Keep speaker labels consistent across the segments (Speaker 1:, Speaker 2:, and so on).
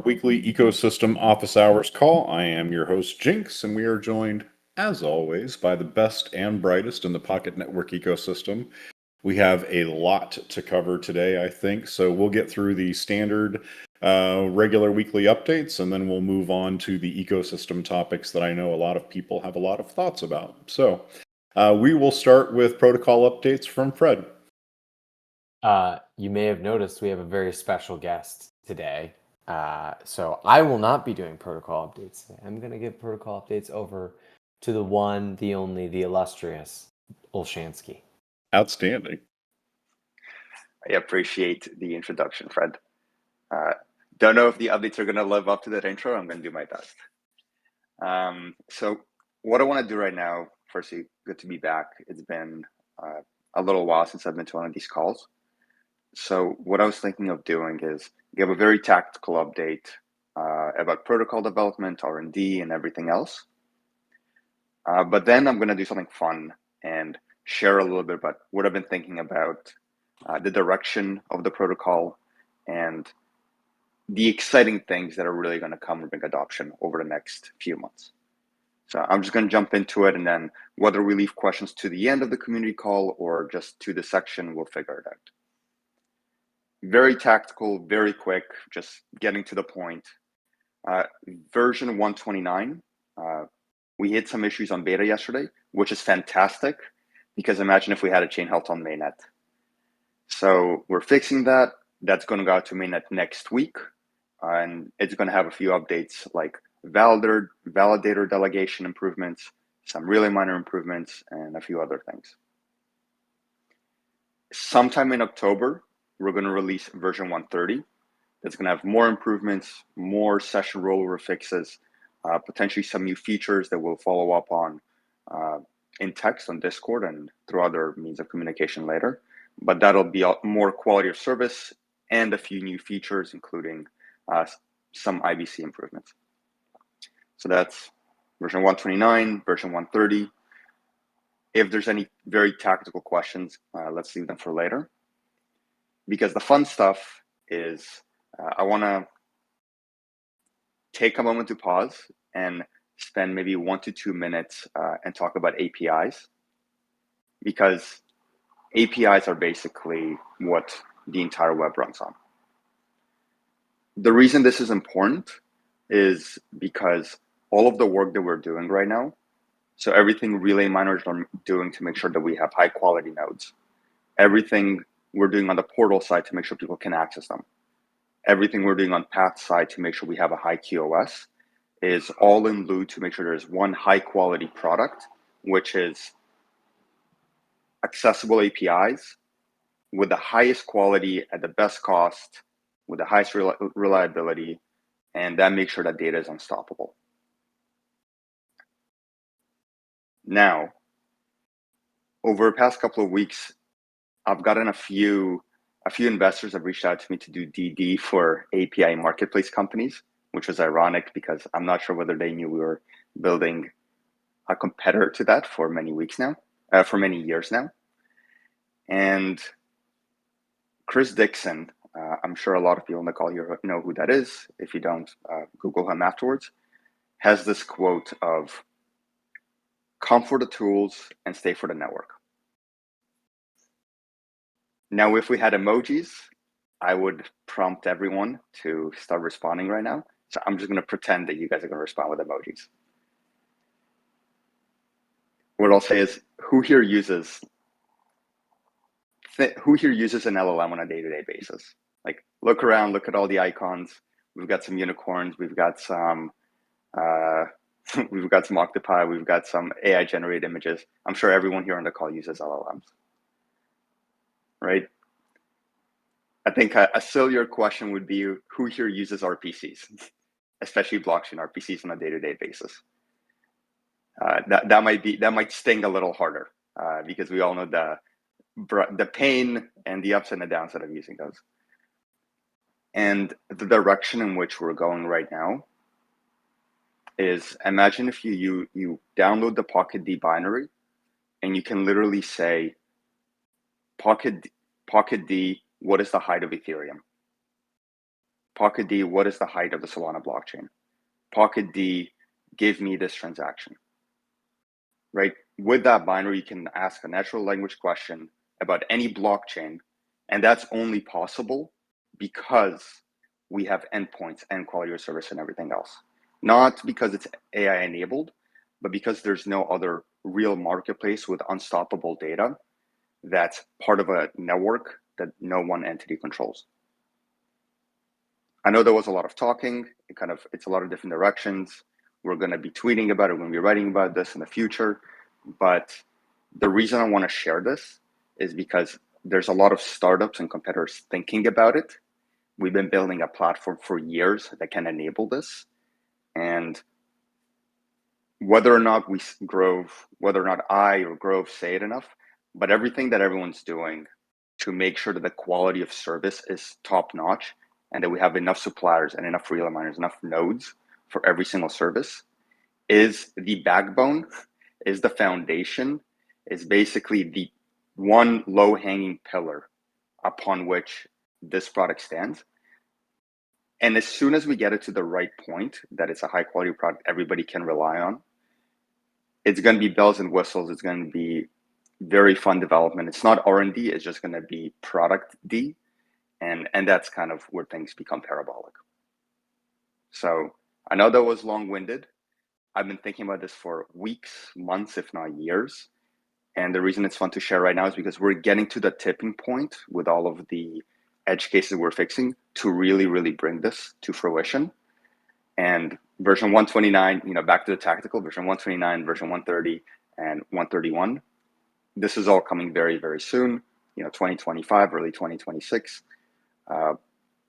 Speaker 1: Weekly Ecosystem Office Hours call. I am your host, Jinx, and we are joined, as always, by the best and brightest in the Pocket Network ecosystem. We have a lot to cover today, I think, so we'll get through the standard regular weekly updates, and then we'll move on to the ecosystem topics that I know a lot of people have a lot of thoughts about. So we will start with protocol updates from Fred.
Speaker 2: You may have noticed we have a very special guest today. So I will not be doing protocol updates today. I'm going to give protocol updates over to the one, the only, the illustrious Olshansky.
Speaker 1: Outstanding.
Speaker 3: I appreciate the introduction, Fred. Don't know if the updates are going to live up to that intro. I'm going to do my best. So what I want to do right now, firstly, good to be back. It's been a little while since I've been to one of these calls. So what I was thinking of doing is give a very tactical update about protocol development, R&D, and everything else. But then I'm going to do something fun and share a little bit about what I've been thinking about the direction of the protocol and the exciting things that are really going to come with big adoption over the next few months. So I'm just going to jump into it, and then whether we leave questions to the end of the community call or just to the section, we'll figure it out. Very tactical, very quick, just getting to the point. Version 129, we hit some issues on beta yesterday, which is fantastic, because imagine if we had a chain health on mainnet. So we're fixing that. That's going to go out to mainnet next week, and it's going to have a few updates like validator delegation improvements, some really minor improvements, and a few other things. Sometime in October, we're going to release version 130. That's going to have more improvements, more session rollover fixes, potentially some new features that we'll follow up on in text on Discord and through other means of communication later. But that'll be more quality of service and a few new features, including some IBC improvements. So that's version 129, version 130. If there's any very tactical questions, let's leave them for later. Because the fun stuff is I want to take a moment to pause and spend maybe 1 to 2 minutes and talk about APIs, because APIs are basically what the entire web runs on. The reason this is important is because all of the work that we're doing right now, so everything relay miners are doing to make sure that we have high quality nodes, everything we're doing on the portal side to make sure people can access them, everything we're doing on path side to make sure we have a high QoS is all in lieu to make sure there's one high quality product, which is accessible APIs with the highest quality at the best cost, with the highest reliability, and that makes sure that data is unstoppable. Now, over the past couple of weeks, I've gotten a few investors have reached out to me to do DD for API marketplace companies, which was ironic because I'm not sure whether they knew we were building a competitor to that for many years now. And Chris Dixon, I'm sure a lot of people on the call here know who that is. If you don't, Google him afterwards, has this quote of, "Come for the tools and stay for the network." Now, if we had emojis, I would prompt everyone to start responding right now. So I'm just going to pretend that you guys are going to respond with emojis. What I'll say is, who here uses an LLM on a day-to-day basis? Like, look around, look at all the icons. We've got some unicorns. We've got some octopi. We've got some AI-generated images. I'm sure everyone here on the call uses LLMs, right? I think a sillier question would be, who here uses RPCs, especially blockchain RPCs on a day-to-day basis? That might sting a little harder because we all know the pain and the ups and the downs of using those. And the direction in which we're going right now is, imagine if you download the POKT binary and you can literally say, POKT, what is the height of Ethereum? POKT, what is the height of the Solana blockchain? POKT, give me this transaction, right? With that binary, you can ask a natural language question about any blockchain, and that's only possible because we have endpoints and quality of service and everything else. Not because it's AI enabled, but because there's no other real marketplace with unstoppable data that's part of a network that no one entity controls. I know there was a lot of talking. It's a lot of different directions. We're going to be tweeting about it. We're going to be writing about this in the future. But the reason I want to share this is because there's a lot of startups and competitors thinking about it. We've been building a platform for years that can enable this. And whether or not I or Grove say it enough, but everything that everyone's doing to make sure that the quality of service is top notch and that we have enough suppliers and enough relay miners, enough nodes for every single service is the backbone, is the foundation, is basically the one low-hanging pillar upon which this product stands. And as soon as we get it to the right point, that it's a high quality product everybody can rely on, it's going to be bells and whistles. It's going to be very fun development. It's not R&D, it's just going to be product D. And that's kind of where things become parabolic. So I know that was long-winded. I've been thinking about this for weeks, months, if not years. And the reason it's fun to share right now is because we're getting to the tipping point with all of the edge cases we're fixing to really, really bring this to fruition. And version 129, back to the tactical, version 129, version 130, and 131. This is all coming very, very soon, 2025, early 2026.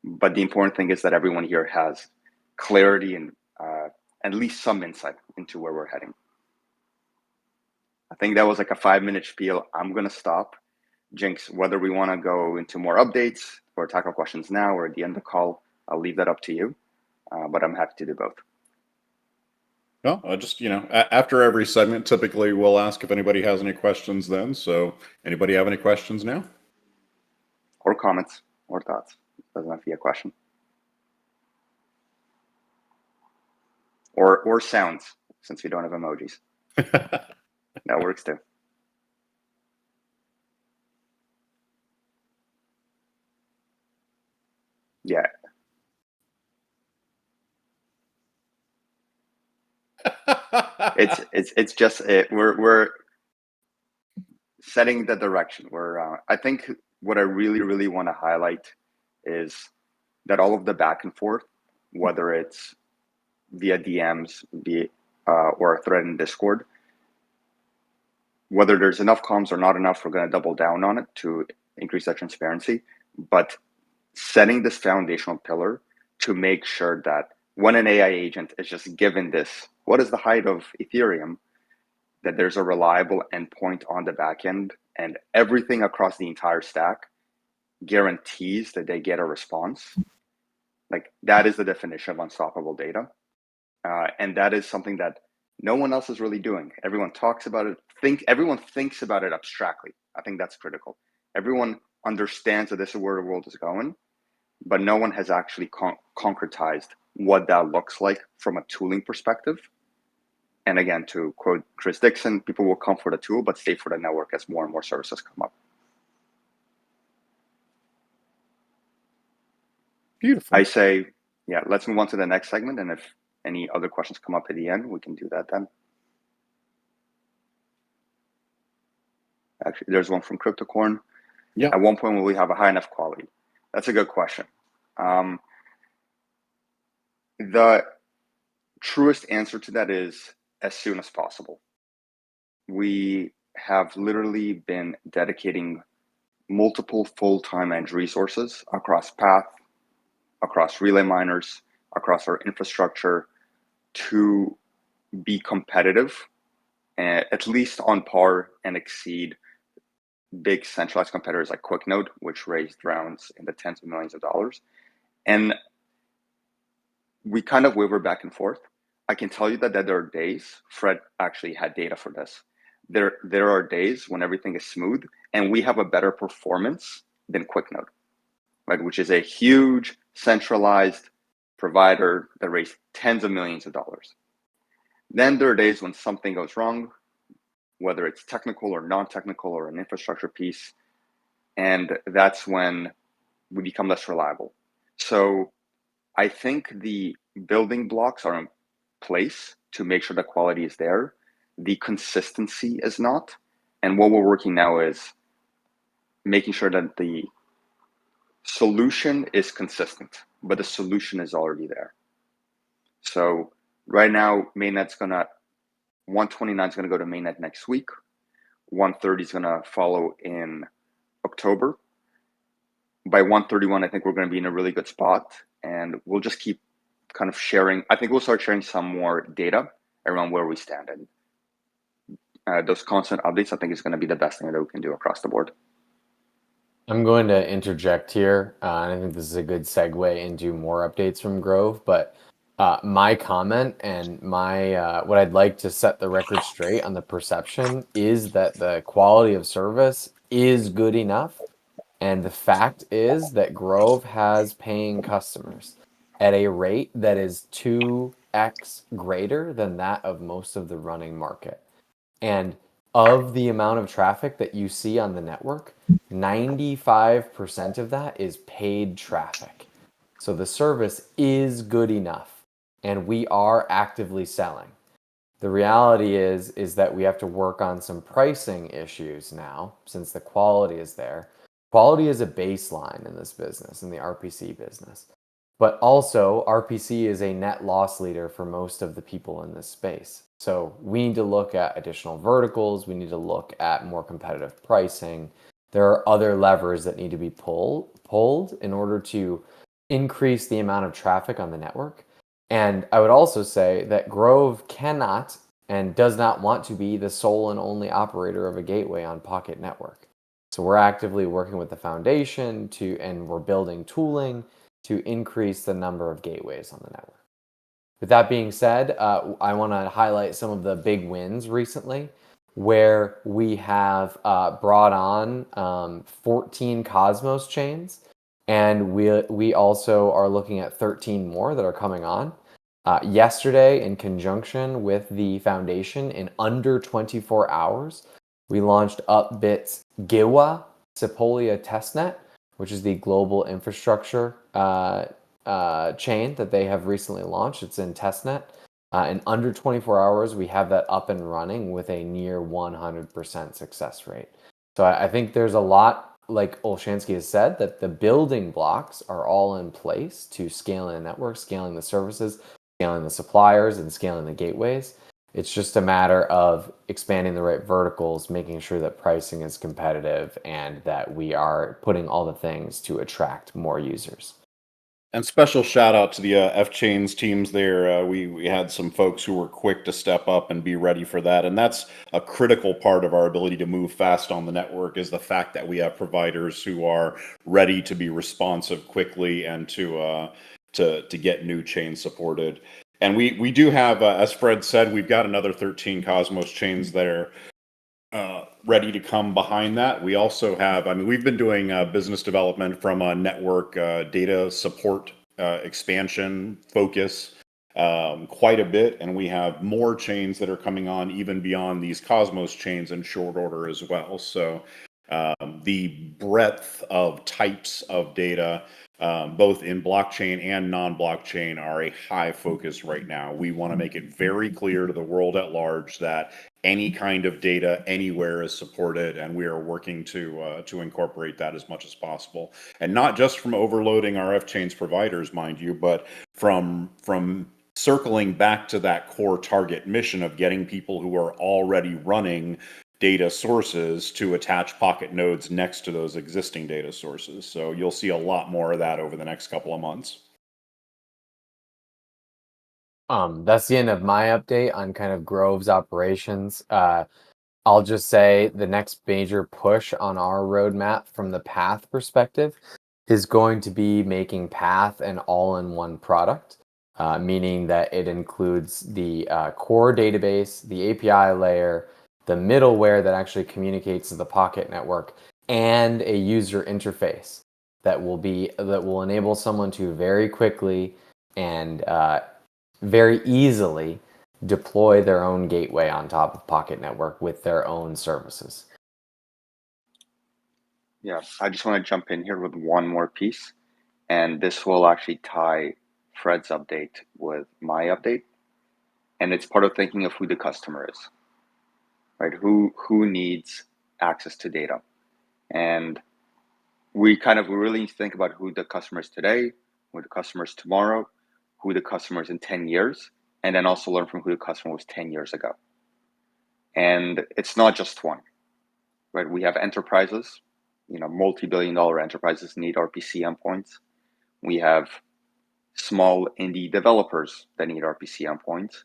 Speaker 3: But the important thing is that everyone here has clarity and at least some insight into where we're heading. I think that was like a 5-minute spiel. I'm going to stop. Jinx, whether we want to go into more updates or tackle questions now or at the end of the call, I'll leave that up to you. But I'm happy to do both.
Speaker 1: Well, just, after every segment, typically we'll ask if anybody has any questions then. So anybody have any questions now?
Speaker 3: Or comments or thoughts. Doesn't have to be a question. Or sounds, since we don't have emojis. That works too. Yeah. It's just we're setting the direction. I think what I really, really want to highlight is that all of the back and forth, whether it's via DMs, or a thread in Discord, whether there's enough comms or not enough, we're going to double down on it to increase that transparency. But setting this foundational pillar to make sure that when an AI agent is just given this, what is the height of Ethereum, that there's a reliable endpoint on the back end and everything across the entire stack guarantees that they get a response. Like that is the definition of unstoppable data. And that is something that no one else is really doing. Everyone talks about it. Everyone thinks about it abstractly. I think that's critical. Everyone understands that this is where the world is going, but no one has actually concretized what that looks like from a tooling perspective. And again, to quote Chris Dixon, people will come for the tool, but stay for the network as more and more services come up.
Speaker 1: Beautiful.
Speaker 3: I say, yeah, let's move on to the next segment. And if any other questions come up at the end, we can do that then. Actually, there's one from CryptoCorn.
Speaker 1: Yeah.
Speaker 3: At one point, will we have a high enough quality? That's a good question. The truest answer to that is as soon as possible. We have literally been dedicating multiple full-time edge resources across Path, across relay miners, across our infrastructure to be competitive, at least on par and exceed big centralized competitors like QuickNode, which raised rounds in the tens of millions of dollars. And we kind of waver back and forth. I can tell you that there are days, Fred actually had data for this. There are days when everything is smooth and we have a better performance than QuickNode, right? Which is a huge centralized provider that raised tens of millions of dollars. Then there are days when something goes wrong, whether it's technical or non-technical or an infrastructure piece, and that's when we become less reliable. So I think the building blocks are in place to make sure the quality is there. The consistency is not. And what we're working now is making sure that the solution is consistent, but the solution is already there. So right now, mainnet's gonna 129 is gonna go to mainnet next week. 130 is gonna follow in October. By 131, I think we're gonna be in a really good spot, and we'll just keep kind of sharing. I think we'll start sharing some more data around where we stand, and those constant updates, I think, is going to be the best thing that we can do across the board.
Speaker 2: I'm going to interject here, and I think this is a good segue into more updates from Grove. But my comment and my what I'd like to set the record straight on the perception is that the quality of service is good enough, and the fact is that Grove has paying customers at a rate that is 2x greater than that of most of the running market. And of the amount of traffic that you see on the network, 95% of that is paid traffic. So the service is good enough, and we are actively selling. The reality is that we have to work on some pricing issues now, since the quality is there. Quality is a baseline in this business, in the RPC business. But also, RPC is a net loss leader for most of the people in this space. So we need to look at additional verticals. We need to look at more competitive pricing. There are other levers that need to be pulled in order to increase the amount of traffic on the network. And I would also say that Grove cannot and does not want to be the sole and only operator of a gateway on Pocket Network. So we're actively working with the foundation and we're building tooling to increase the number of gateways on the network. With that being said, I want to highlight some of the big wins recently where we have brought on 14 Cosmos chains, and we also are looking at 13 more that are coming on. Yesterday, in conjunction with the foundation, in under 24 hours, we launched Upbit's GIWA Sepolia testnet, which is the global infrastructure chain that they have recently launched. It's in testnet. In under 24 hours, we have that up and running with a near 100% success rate. So I think there's a lot, like Olshansky has said, that the building blocks are all in place to scaling the network, scaling the services, scaling the suppliers, and scaling the gateways. It's just a matter of expanding the right verticals, making sure that pricing is competitive, and that we are putting all the things to attract more users.
Speaker 1: And special shout out to the F-Chains teams there. We had some folks who were quick to step up and be ready for that. And that's a critical part of our ability to move fast on the network, is the fact that we have providers who are ready to be responsive quickly and to get new chains supported. And we do have, as Fred said, we've got another 13 Cosmos chains that are ready to come behind that. We also have, we've been doing business development from a network data support expansion focus quite a bit, and we have more chains that are coming on even beyond these Cosmos chains in short order as well. So the breadth of types of data, both in blockchain and non-blockchain, are a high focus right now. We want to make it very clear to the world at large that any kind of data anywhere is supported, and we are working to incorporate that as much as possible. And not just from overloading our F-Chains providers, mind you, but from circling back to that core target mission of getting people who are already running data sources to attach Pocket nodes next to those existing data sources. So you'll see a lot more of that over the next couple of months.
Speaker 2: That's the end of my update on kind of Grove's operations. I'll just say the next major push on our roadmap from the Path perspective is going to be making Path an all-in-one product, meaning that it includes the core database, the API layer, the middleware that actually communicates to the Pocket network, and a user interface. that will enable someone to very quickly and very easily deploy their own gateway on top of Pocket Network with their own services.
Speaker 3: Yeah, I just want to jump in here with one more piece, and this will actually tie Fred's update with my update, and it's part of thinking of who the customer is, right? Who needs access to data, and we really need to think about who the customer is today, who the customer is tomorrow, who the customer is in 10 years, and then also learn from who the customer was 10 years ago. And it's not just one, right? We have enterprises, multi-billion-dollar enterprises need RPC endpoints. We have small indie developers that need RPC endpoints.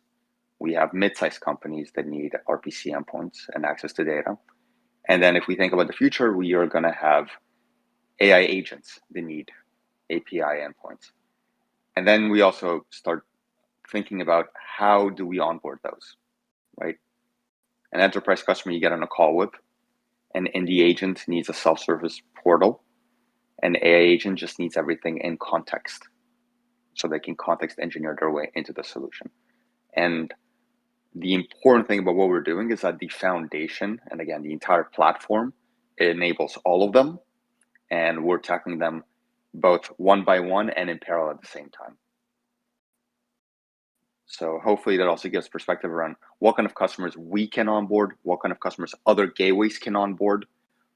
Speaker 3: We have mid-sized companies that need RPC endpoints and access to data. And then if we think about the future, we are going to have AI agents that need API endpoints. And then we also start thinking about how do we onboard those, right? An enterprise customer you get on a call with, an indie agent needs a self-service portal, an AI agent just needs everything in context so they can context engineer their way into the solution. And the important thing about what we're doing is that the foundation, and again, the entire platform, it enables all of them, and we're tackling them both one by one and in parallel at the same time. So hopefully that also gives perspective around what kind of customers we can onboard, what kind of customers other gateways can onboard,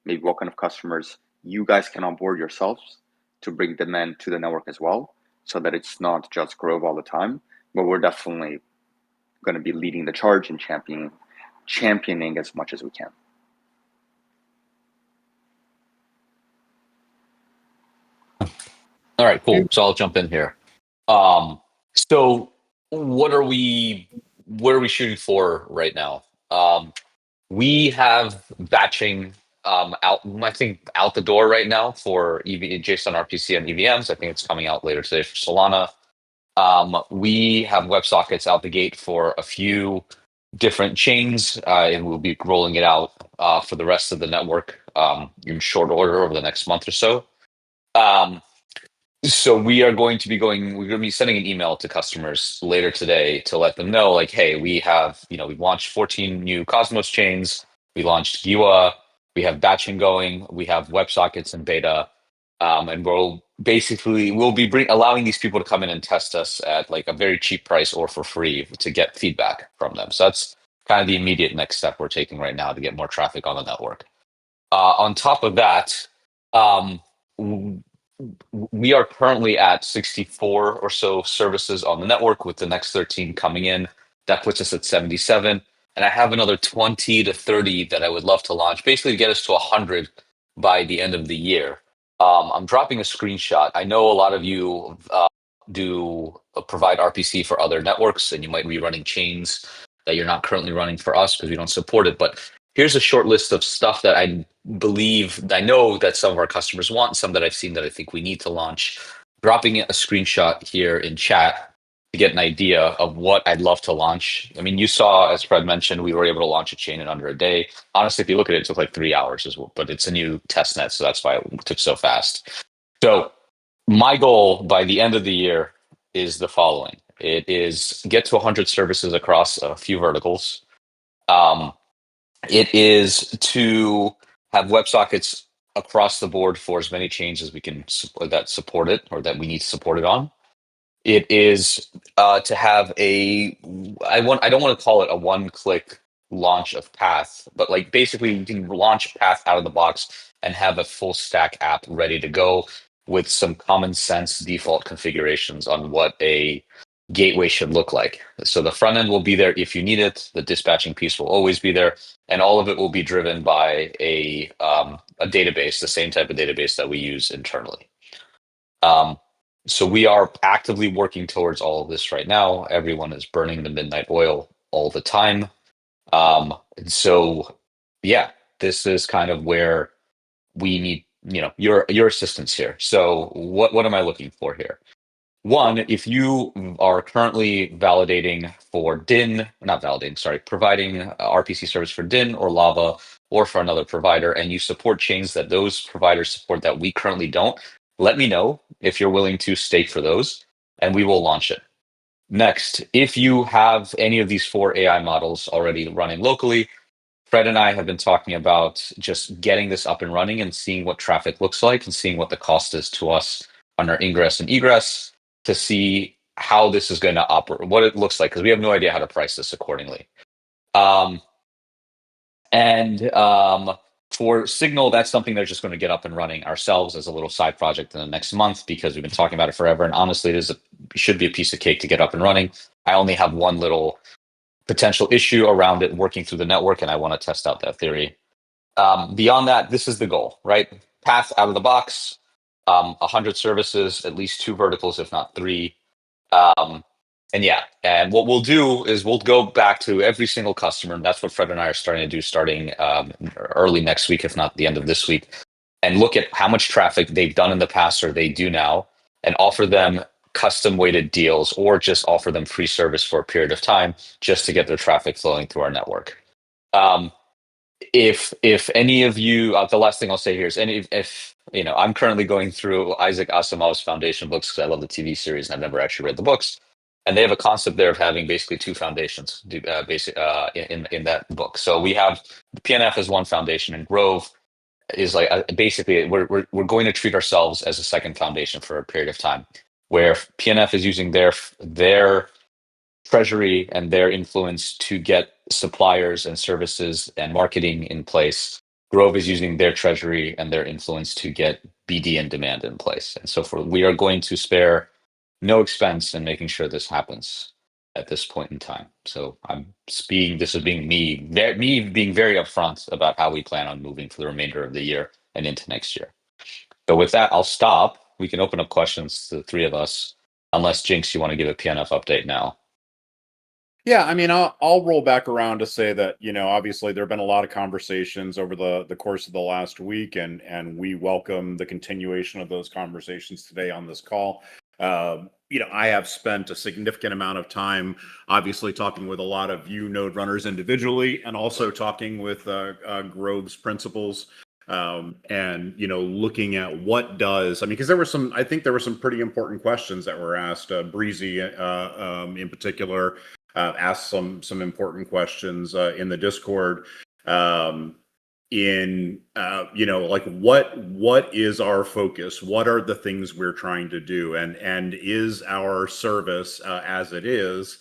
Speaker 3: maybe what kind of customers you guys can onboard yourselves to bring demand to the network as well, so that it's not just Grove all the time, but we're definitely going to be leading the charge and championing as much as we can.
Speaker 4: All right, cool. So I'll jump in here. So what are we shooting for right now? We have batching out, I think, out the door right now for JSON RPC and EVMs. I think it's coming out later today for Solana. We have WebSockets out the gate for a few different chains, and we'll be rolling it out for the rest of the network in short order over the next month or so. So we're going to be sending an email to customers later today to let them know, like, hey, we launched 14 new Cosmos chains. We launched GUA. We have batching going. We have WebSockets in beta. And we'll be allowing these people to come in and test us at like a very cheap price or for free to get feedback from them. So that's kind of the immediate next step we're taking right now to get more traffic on the network. On top of that, um, we are currently at 64 or so services on the network, with the next 13 coming in. That puts us at 77. And I have another 20 to 30 that I would love to launch, basically to get us to 100 by the end of the year. I'm dropping a screenshot. I know a lot of you provide RPC for other networks, and you might be running chains that you're not currently running for us because we don't support it. But here's a short list of stuff that I know that some of our customers want, some that I've seen that I think we need to launch. Dropping a screenshot here in chat to get an idea of what I'd love to launch. I mean, you saw, as Fred mentioned, we were able to launch a chain in under a day. Honestly, if you look at it, it took like 3 hours as well, but it's a new test net, so that's why it took so fast. So my goal by the end of the year is the following. It is get to 100 services across a few verticals. It is to have WebSockets across the board for as many chains as we can support it, or that we need to support it on. It is to have I don't want to call it a one-click launch of Path, but like basically you can launch Path out of the box and have a full stack app ready to go with some common sense default configurations on what a gateway should look like. So the front end will be there if you need it. The dispatching piece will always be there, and all of it will be driven by a database, the same type of database that we use internally. So we are actively working towards all of this right now. Everyone is burning the midnight oil all the time. And so, yeah, this is kind of where we need, your assistance here. So what am I looking for here? One, if you are currently validating for providing RPC service for DIN or Lava or for another provider, and you support chains that those providers support that we currently don't, let me know if you're willing to stake for those, and we will launch it. Next, if you have any of these 4 AI models already running locally, Fred and I have been talking about just getting this up and running and seeing what traffic looks like and seeing what the cost is to us on our ingress and egress to see how this is going to operate, what it looks like, because we have no idea how to price this accordingly. Um, and for Signal, that's something they're just going to get up and running ourselves as a little side project in the next month because we've been talking about it forever. And honestly, it should be a piece of cake to get up and running. I only have one little potential issue around it working through the network, and I want to test out that theory. Beyond that, this is the goal, right? Path out of the box, 100 services, at least 2 verticals, if not 3. And yeah, and what we'll do is we'll go back to every single customer, and that's what Fred and I are starting to do starting early next week, if not the end of this week, and look at how much traffic they've done in the past or they do now, and offer them custom weighted deals or just offer them free service for a period of time just to get their traffic flowing through our network. If any of you, the last thing I'll say here is, if you know, I'm currently going through Isaac Asimov's Foundation books because I love the TV series and I've never actually read the books, and they have a concept there of having basically 2 foundations, in that book. So we have PNF as one foundation, and Grove is like basically we're going to treat ourselves as a second foundation for a period of time, where PNF is using their treasury and their influence to get suppliers and services and marketing in place. Grove is using their treasury and their influence to get BD and demand in place. And so we are going to spare no expense in making sure this happens at this point in time. So this is being me being very upfront about how we plan on moving for the remainder of the year and into next year. So with that, I'll stop. We can open up questions to the 3 of us, unless Jinx, you want to give a PNF update now.
Speaker 1: Yeah, I mean, I'll roll back around to say that, obviously there have been a lot of conversations over the course of the last week, and we welcome the continuation of those conversations today on this call. I have spent a significant amount of time, obviously, talking with a lot of you node runners individually, and also talking with Grove's principals, and looking at what does, I mean, because I think there were some pretty important questions that were asked. Breezy, in particular, asked some important questions in the Discord. Like what is our focus? What are the things we're trying to do? And is our service as it is,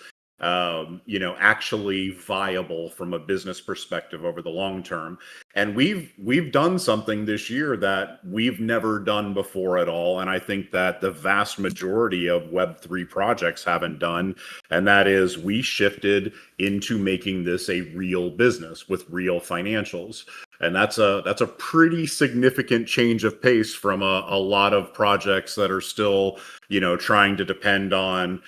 Speaker 1: actually viable from a business perspective over the long term? And we've done something this year that we've never done before at all, and I think that the vast majority of Web3 projects haven't done, and that is we shifted into making this a real business with real financials. And that's a pretty significant change of pace from a lot of projects that are still, trying to depend on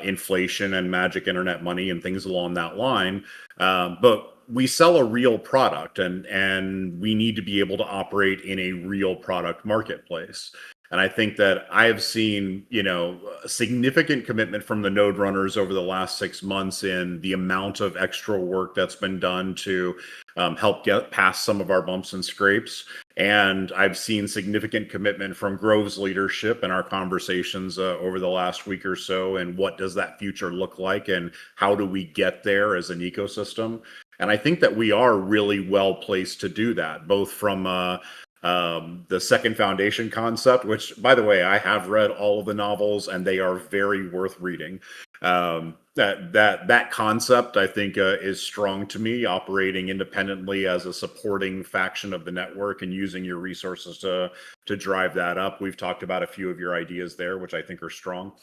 Speaker 1: inflation and magic internet money and things along that line. But we sell a real product, and we need to be able to operate in a real product marketplace. And I think that I have seen, a significant commitment from the node runners over the last 6 months in the amount of extra work that's been done to help get past some of our bumps and scrapes. And I've seen significant commitment from Grove's leadership in our conversations over the last week or so. And what does that future look like? And how do we get there as an ecosystem? And I think that we are really well placed to do that, both from the second foundation concept, which, by the way, I have read all of the novels and they are very worth reading. That concept, I think, is strong to me, operating independently as a supporting faction of the network and using your resources to drive that up. We've talked about a few of your ideas there, which I think are strong.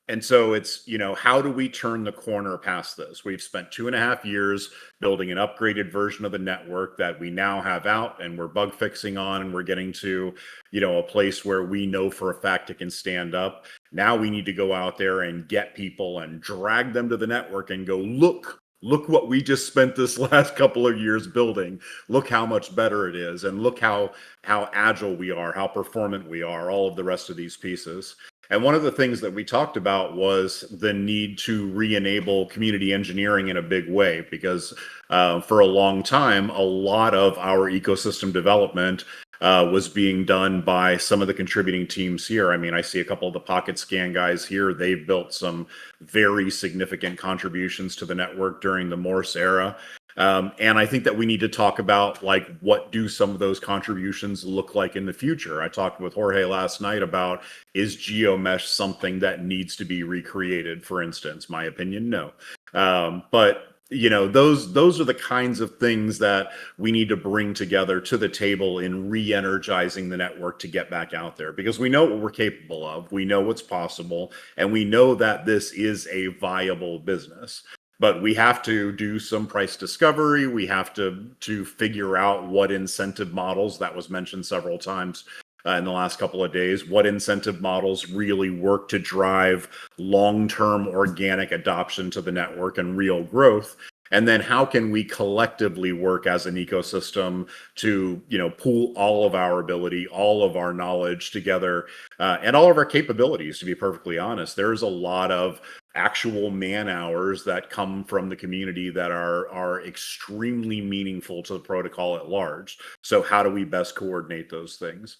Speaker 1: And so it's, how do we turn the corner past this? We've spent 2.5 years building an upgraded version of the network that we now have out, and we're bug fixing on, and we're getting to, a place where we know for a fact it can stand up. Now we need to go out there and get people and drag them to the network and go, look what we just spent this last couple of years building. Look how much better it is. And look how agile we are, how performant we are, all of the rest of these pieces. And one of the things that we talked about was the need to re-enable community engineering in a big way, because for a long time, a lot of our ecosystem development was being done by some of the contributing teams here. I mean, I see a couple of the Pocket Scan guys here. They've built some very significant contributions to the network during the Morse era. And I think that we need to talk about, like, what do some of those contributions look like in the future? I talked with Jorge last night about, is GeoMesh something that needs to be recreated, for instance? My opinion, no. But you know, those are the kinds of things that we need to bring together to the table in re-energizing the network to get back out there, because we know what we're capable of, we know what's possible, and we know that this is a viable business. But we have to do some price discovery. We have to figure out what incentive models, that was mentioned several times in the last couple of days, what incentive models really work to drive long-term organic adoption to the network and real growth. And then how can we collectively work as an ecosystem to, you know, pool all of our ability, all of our knowledge together, and all of our capabilities, to be perfectly honest. There's a lot of actual man hours that come from the community that are extremely meaningful to the protocol at large. So how do we best coordinate those things?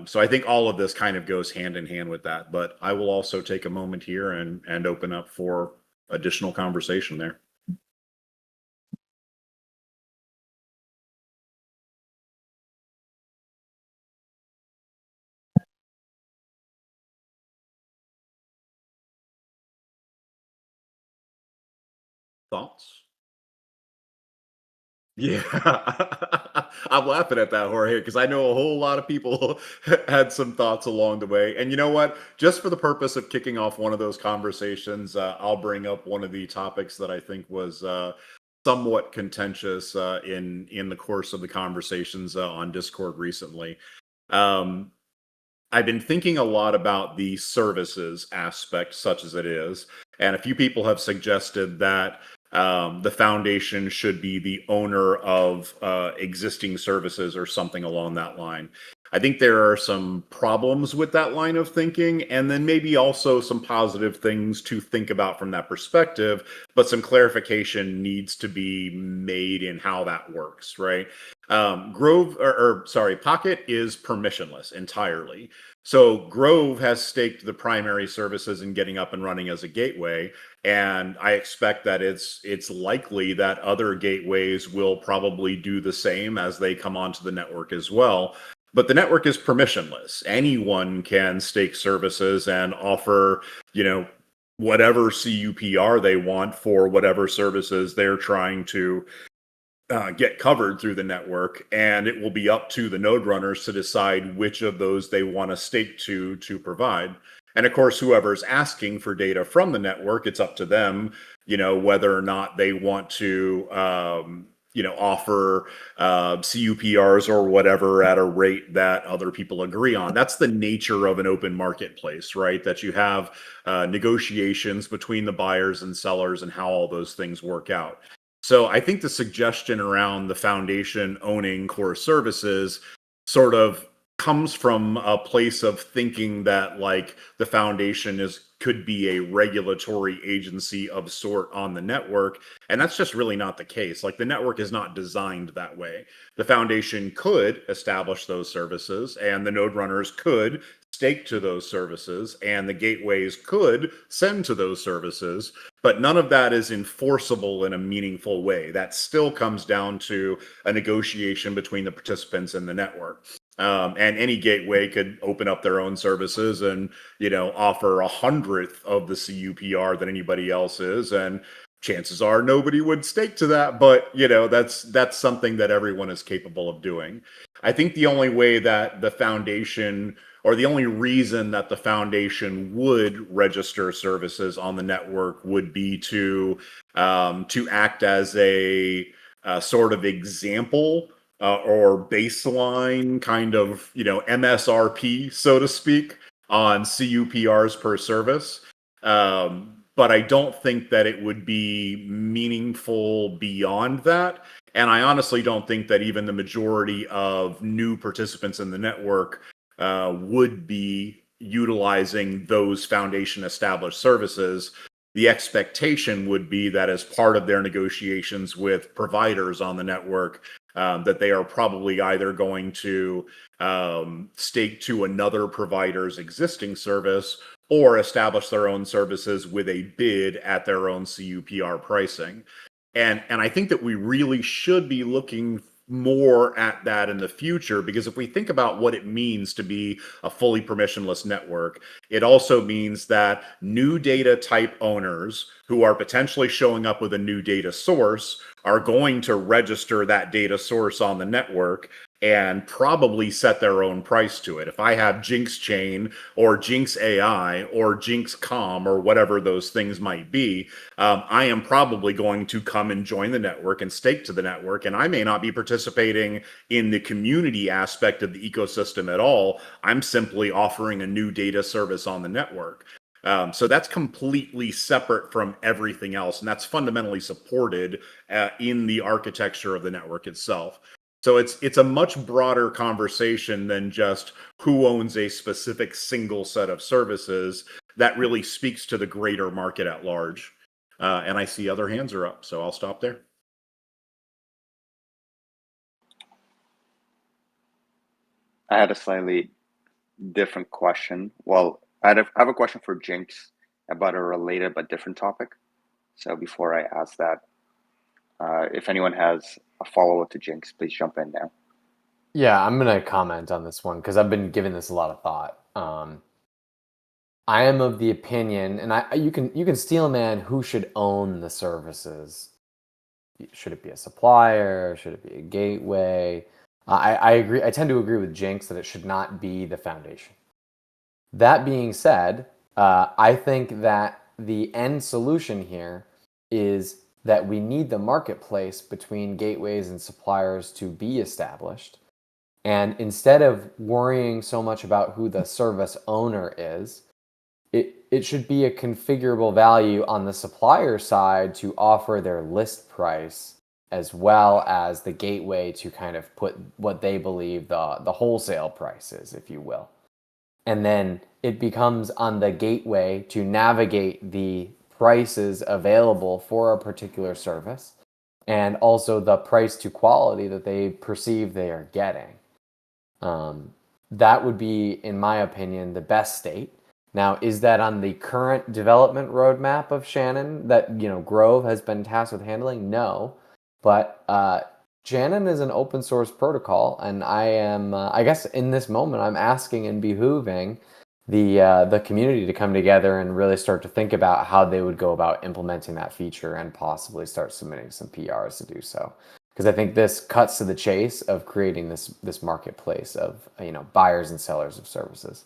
Speaker 1: So I think all of this kind of goes hand in hand with that. But I will also take a moment here and open up for additional conversation there. Thoughts? Yeah, I'm laughing at that, Jorge, because I know a whole lot of people had some thoughts along the way. And you know what? Just for the purpose of kicking off one of those conversations, I'll bring up one of the topics that I think was somewhat contentious in the course of the conversations on Discord recently. Um, I've been thinking a lot about the services aspect, such as it is, and a few people have suggested that the foundation should be the owner of existing services or something along that line. I think there are some problems with that line of thinking, and then maybe also some positive things to think about from that perspective, but some clarification needs to be made in how that works, right? Pocket is permissionless entirely. So Grove has staked the primary services in getting up and running as a gateway, and I expect that it's likely that other gateways will probably do the same as they come onto the network as well. But the network is permissionless. Anyone can stake services and offer, you know, whatever CUPR they want for whatever services they're trying to get covered through the network, and it will be up to the node runners to decide which of those they want to stake to provide. And of course, whoever's asking for data from the network, it's up to them, you know, whether or not they want to, you know, offer CUPRs or whatever at a rate that other people agree on. That's the nature of an open marketplace, right? That you have negotiations between the buyers and sellers and how all those things work out. So I think the suggestion around the foundation owning core services sort of comes from a place of thinking that, like, the foundation could be a regulatory agency of sort on the network, and that's just really not the case. Like, the network is not designed that way. The foundation could establish those services, and the node runners could stake to those services, and the gateways could send to those services, but none of that is enforceable in a meaningful way. That still comes down to a negotiation between the participants in the network. And any gateway could open up their own services and, you know, offer 100th of the CUPR that anybody else is, and chances are nobody would stake to that. But, you know, that's something that everyone is capable of doing. I think the only way that the foundation, or the only reason that the foundation would register services on the network, would be to act as a sort of example or baseline kind of, you know, MSRP, so to speak, on CUPRs per service. But I don't think that it would be meaningful beyond that. And I honestly don't think that even the majority of new participants in the network would be utilizing those foundation established services. The expectation would be that as part of their negotiations with providers on the network, that they are probably either going to stake to another provider's existing service or establish their own services with a bid at their own CUPR pricing. And I think that we really should be looking more at that in the future, because if we think about what it means to be a fully permissionless network, it also means that new data type owners who are potentially showing up with a new data source are going to register that data source on the network and probably set their own price to it. If I have Jinx Chain or Jinx AI or Jinx Com or whatever those things might be, I am probably going to come and join the network and stake to the network. And I may not be participating in the community aspect of the ecosystem at all. I'm simply offering a new data service on the network. So that's completely separate from everything else, and that's fundamentally supported in the architecture of the network itself. So it's a much broader conversation than just who owns a specific single set of services. That really speaks to the greater market at large. And I see other hands are up, so I'll stop there.
Speaker 3: I had a slightly different question. Well, I have a question for Jinx about a related but different topic. So before I ask that, if anyone has a follow-up to Jinx, please jump in now.
Speaker 2: Yeah, I'm gonna comment on this one because I've been giving this a lot of thought. I am of the opinion, and you can steel man who should own the services. Should it be a supplier? Should it be a gateway? I agree. I tend to agree with Jinx that it should not be the foundation. That being said, I think that the end solution here is that we need the marketplace between gateways and suppliers to be established. And instead of worrying so much about who the service owner is, it should be a configurable value on the supplier side to offer their list price, as well as the gateway to kind of put what they believe the wholesale price is, if you will. And then it becomes on the gateway to navigate the prices available for a particular service and also the price to quality that they perceive they are getting. That would be, in my opinion, the best state. Now, is that on the current development roadmap of Shannon that Grove has been tasked with handling? No, but Shannon is an open source protocol, and I am, I guess, in this moment, I'm asking and behooving the community to come together and really start to think about how they would go about implementing that feature and possibly start submitting some PRs to do so. Because I think this cuts to the chase of creating this marketplace of buyers and sellers of services.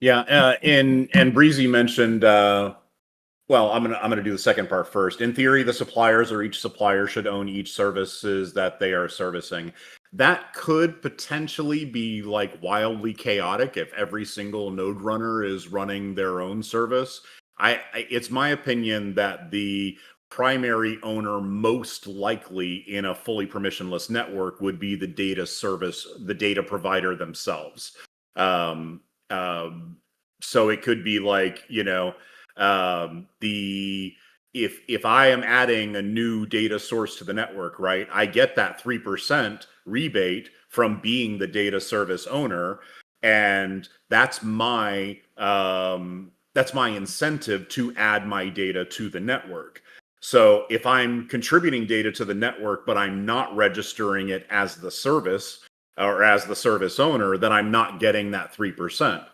Speaker 1: Yeah, and Breezy mentioned. Well, I'm gonna do the second part first. In theory, the suppliers or each supplier should own each services that they are servicing. That could potentially be like wildly chaotic if every single node runner is running their own service. It's my opinion that the primary owner most likely in a fully permissionless network would be the data service, the data provider themselves. Um, so it could be like, the if I am adding a new data source to the network, right, I get that 3% rebate from being the data service owner, and that's my incentive to add my data to the network. So if I'm contributing data to the network, but I'm not registering it as the service or as the service owner, then I'm not getting that 3%.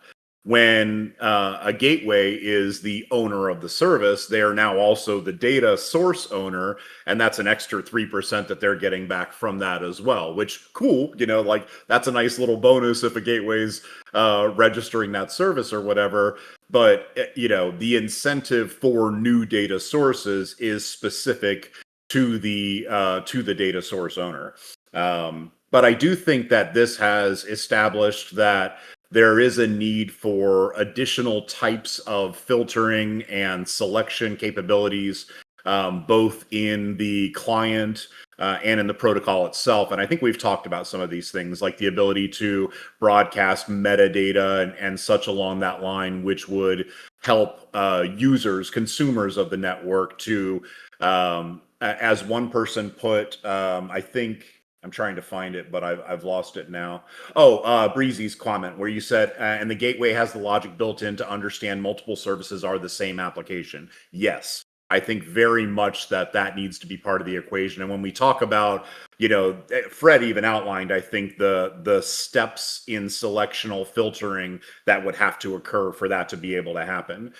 Speaker 1: When a gateway is the owner of the service, they are now also the data source owner, and that's an extra 3% that they're getting back from that as well, which cool, like that's a nice little bonus if a gateway's registering that service or whatever. But the incentive for new data sources is specific to the data source owner. But I do think that this has established that there is a need for additional types of filtering and selection capabilities, both in the client and in the protocol itself. And I think we've talked about some of these things, like the ability to broadcast metadata and such along that line, which would help users, consumers of the network to, as one person put, I think, I'm trying to find it, but I've lost it now. Oh, Breezy's comment where you said, and the gateway has the logic built in to understand multiple services are the same application. Yes, I think very much that needs to be part of the equation. And when we talk about, Fred even outlined, I think the steps in selectional filtering that would have to occur for that to be able to happen,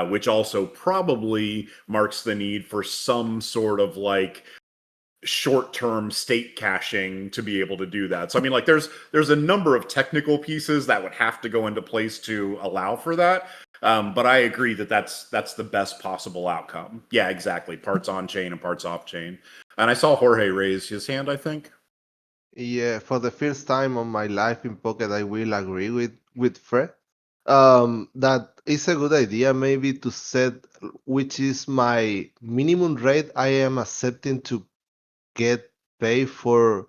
Speaker 1: which also probably marks the need for some sort of like short-term state caching to be able to do that. So I mean, like there's a number of technical pieces that would have to go into place to allow for that. But I agree that that's the best possible outcome. Yeah, exactly. Parts on chain and parts off chain. And I saw Jorge raise his hand, I think.
Speaker 5: Yeah, for the first time on my life in Pocket, I will agree with Fred. That is a good idea, maybe to set which is my minimum rate I am accepting to get paid for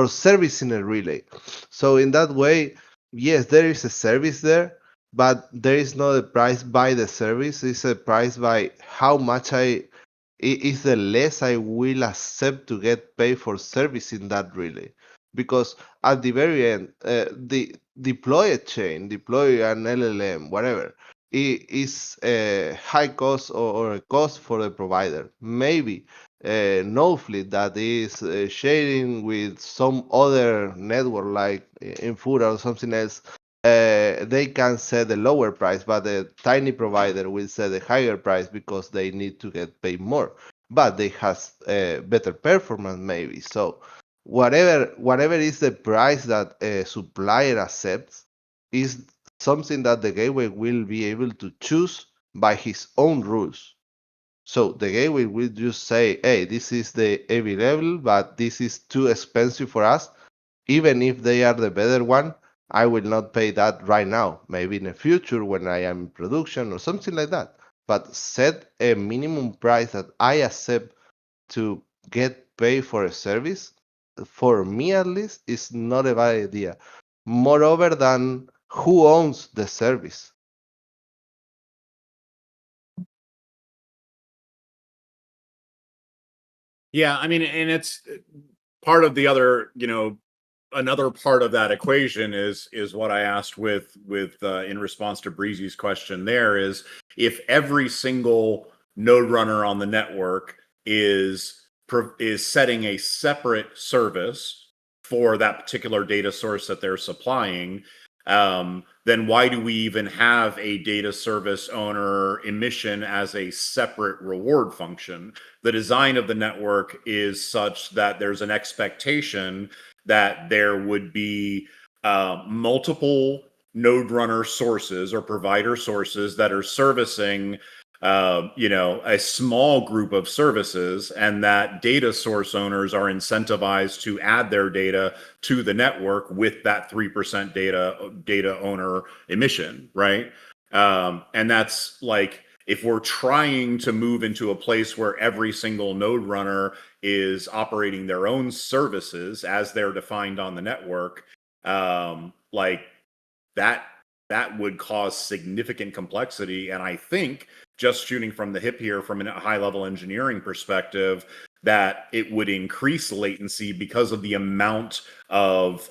Speaker 5: servicing a relay. So in that way, yes, there is a service there, but there is not a price by the service. It's a price by how much is the less I will accept to get paid for servicing that relay. Because at the very end, the deploy a chain, deploy an LLM, whatever, is a high cost or a cost for the provider. Maybe Snowflake that is sharing with some other network like Infura or something else, they can set a lower price, but the tiny provider will set a higher price because they need to get paid more. But they has better performance maybe. So whatever is the price that a supplier accepts is something that the gateway will be able to choose by his own rules. So the gateway will just say, hey, this is the AV level, but this is too expensive for us. Even if they are the better one, I will not pay that right now. Maybe in the future when I am in production or something like that. But set a minimum price that I accept to get paid for a service, for me at least, is not a bad idea. Moreover than who owns the service.
Speaker 1: Yeah, I mean, and it's part of the other, another part of that equation is what I asked with in response to Breezy's question. There is if every single node runner on the network is setting a separate service for that particular data source that they're supplying, then why do we even have a data service owner emission as a separate reward function? The design of the network is such that there's an expectation that there would be multiple node runner sources or provider sources that are servicing a small group of services, and that data source owners are incentivized to add their data to the network with that 3% data owner emission, right? And that's like, if we're trying to move into a place where every single node runner is operating their own services as they're defined on the network, like that would cause significant complexity. And I think, just shooting from the hip here from a high level engineering perspective, that it would increase latency because of the amount of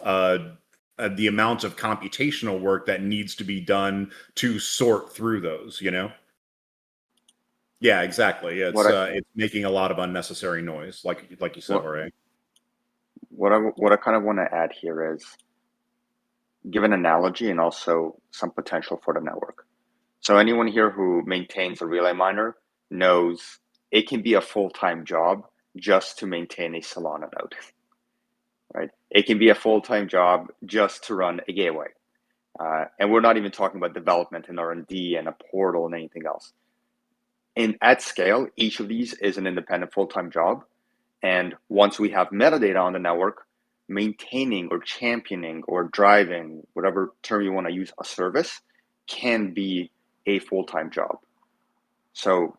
Speaker 1: computational work that needs to be done to sort through those, Yeah, exactly.
Speaker 3: What I
Speaker 1: It's making a lot of unnecessary noise, like you said,
Speaker 3: what
Speaker 1: Jorge.
Speaker 3: what I kind of want to add here is give an analogy and also some potential for the network. So anyone here who maintains a relay miner knows it can be a full-time job just to maintain a Solana node, right? It can be a full-time job just to run a gateway. And we're not even talking about development and R&D and a portal and anything else. And at scale, each of these is an independent full-time job. And once we have metadata on the network, maintaining or championing or driving, whatever term you want to use, a service can be a full-time job. So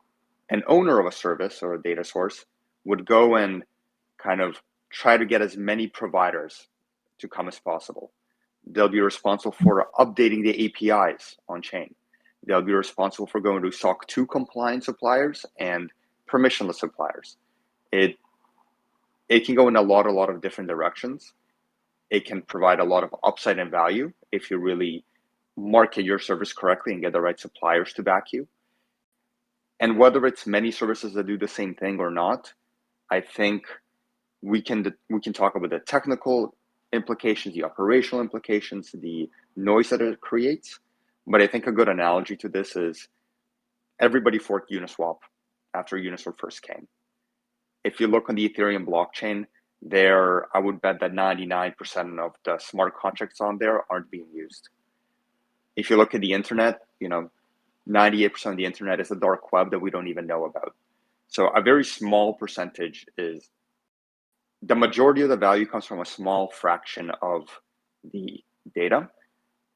Speaker 3: an owner of a service or a data source would go and kind of try to get as many providers to come as possible. They'll be responsible for updating the APIs on chain. They'll be responsible for going to SOC 2 compliant suppliers and permissionless suppliers. It can go in a lot of different directions. It can provide a lot of upside and value if you really market your service correctly and get the right suppliers to back you. And whether it's many services that do the same thing or not, I think we can talk about the technical implications, the operational implications, the noise that it creates. But I think a good analogy to this is everybody forked Uniswap after Uniswap first came. If you look on the Ethereum blockchain, I would bet that 99% of the smart contracts on there aren't being used. If you look at the internet, 98% of the internet is a dark web that we don't even know about. So a very small percentage is, the majority of the value comes from a small fraction of the data.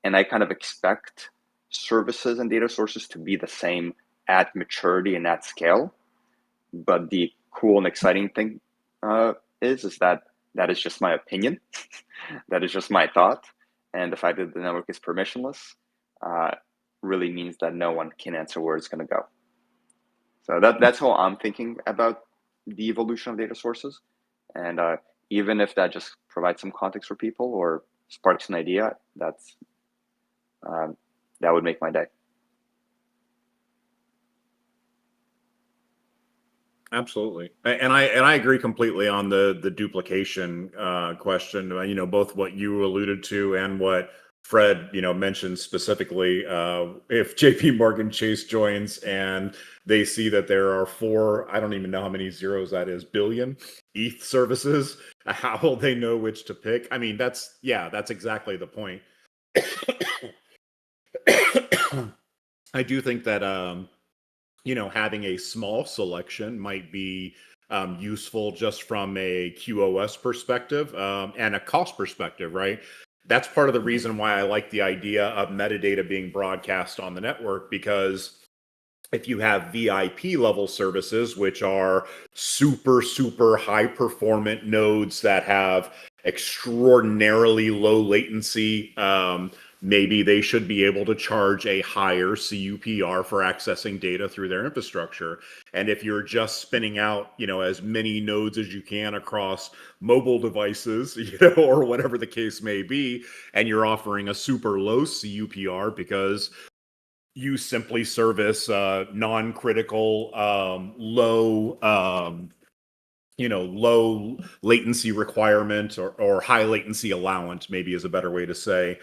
Speaker 3: And I kind of expect services and data sources to be the same at maturity and at scale. But the cool and exciting thing is that is just my opinion. That is just my thought. And the fact that the network is permissionless really means that no one can answer where it's going to go. So that's how I'm thinking about the evolution of data sources. And even if that just provides some context for people or sparks an idea, that would make my day.
Speaker 1: Absolutely, and I agree completely on the duplication question. Both what you alluded to and what Fred mentioned specifically. If J.P. Morgan Chase joins and they see that there are 4, I don't even know how many zeros that is, billion ETH services, how will they know which to pick? I mean, that's exactly the point. I do think that having a small selection might be useful just from a QoS perspective and a cost perspective, right? That's part of the reason why I like the idea of metadata being broadcast on the network, because if you have VIP level services, which are super high performant nodes that have extraordinarily low latency, maybe they should be able to charge a higher CUPR for accessing data through their infrastructure. And if you're just spinning out, as many nodes as you can across mobile devices, or whatever the case may be, and you're offering a super low CUPR because you simply service non-critical, low latency requirement or high latency allowance, maybe is a better way to say,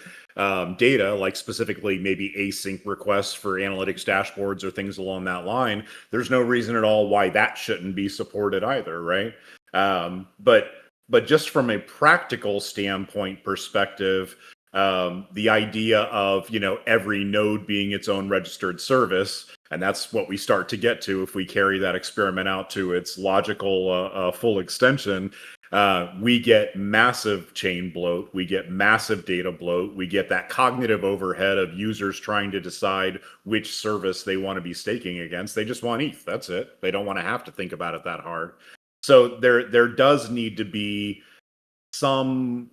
Speaker 1: data, like specifically maybe async requests for analytics dashboards or things along that line. There's no reason at all why that shouldn't be supported either, right? But just from a practical standpoint perspective, the idea of every node being its own registered service, and that's what we start to get to if we carry that experiment out to its logical full extension. We get massive chain bloat, we get massive data bloat, we get that cognitive overhead of users trying to decide which service they want to be staking against. They just want ETH, that's it. They don't want to have to think about it that hard. So there does need to be some